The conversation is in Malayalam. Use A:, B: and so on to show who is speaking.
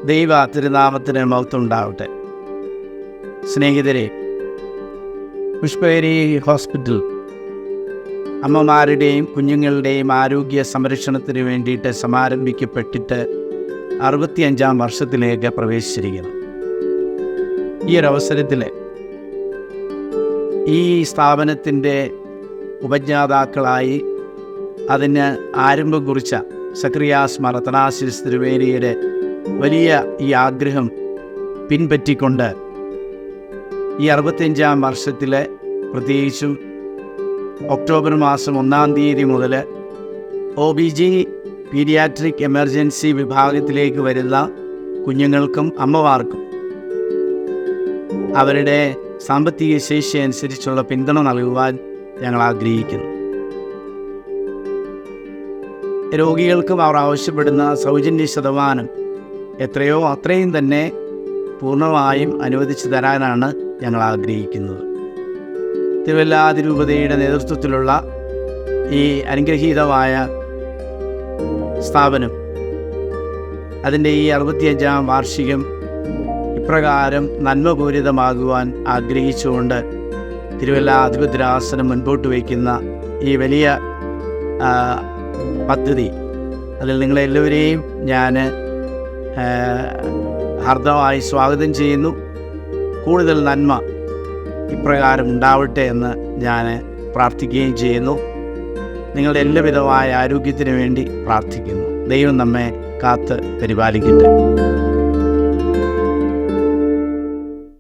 A: ദൈവ തിരുനാമത്തിന് മഹത്വം ഉണ്ടാവട്ടെ. സ്നേഹിതരെ, പുഷ്പഗിരി ഹോസ്പിറ്റൽ അമ്മമാരുടെയും കുഞ്ഞുങ്ങളുടെയും ആരോഗ്യ സംരക്ഷണത്തിന് വേണ്ടിയിട്ട് സമാരംഭിക്കപ്പെട്ടിട്ട് 65-ാം വർഷത്തിലേക്ക് പ്രവേശിച്ചിരിക്കുന്നു. ഈ ഒരവസരത്തിൽ ഈ സ്ഥാപനത്തിൻ്റെ ഉപജ്ഞാതാക്കളായി അതിന് ആരംഭം കുറിച്ച സക്രിയാസ് മാർ അത്തനാസിസ് തിരുവേലിയുടെ വലിയ ഈ ആഗ്രഹം പിൻപറ്റിക്കൊണ്ട് ഈ 65-ാം വർഷത്തിൽ പ്രത്യേകിച്ചും ഒക്ടോബർ മാസം 1-ാം തീയതി മുതൽ OBG പീഡിയാട്രിക് എമർജൻസി വിഭാഗത്തിലേക്ക് വരുന്ന കുഞ്ഞുങ്ങൾക്കും അമ്മമാർക്കും അവരുടെ സാമ്പത്തിക ശേഷി അനുസരിച്ചുള്ള പിന്തുണ നൽകുവാൻ ഞങ്ങൾ ആഗ്രഹിക്കുന്നു. രോഗികൾക്കും അവർ ആവശ്യപ്പെടുന്ന സൗജന്യ ശതമാനം എത്രയോ അത്രയും തന്നെ പൂർണ്ണമായും അനുവദിച്ചു തരാനാണ് ഞങ്ങൾ ആഗ്രഹിക്കുന്നത്. തിരുവല്ല അതിരൂപതയുടെ നേതൃത്വത്തിലുള്ള ഈ അനുഗ്രഹീതമായ സ്ഥാപനം അതിൻ്റെ ഈ 65-ാം വാർഷികം ഇപ്രകാരം നന്മപൂരിതമാകുവാൻ ആഗ്രഹിച്ചുകൊണ്ട് തിരുവല്ല അധിപതിരാസനം മുൻപോട്ട് വയ്ക്കുന്ന ഈ വലിയ പദ്ധതി, അതിൽ നിങ്ങളെല്ലാവരെയും ഞാൻ ഹാർദവമായി സ്വാഗതം ചെയ്യുന്നു. കൂടുതൽ നന്മ ഇപ്രകാരം ഉണ്ടാവട്ടെ എന്ന് ഞാൻ പ്രാർത്ഥിക്കുകയും ചെയ്യുന്നു. നിങ്ങളുടെ എല്ലാവിധമായ ആരോഗ്യത്തിന് വേണ്ടി പ്രാർത്ഥിക്കുന്നു. ദൈവം നമ്മെ കാത്ത് പരിപാലിക്കട്ടെ.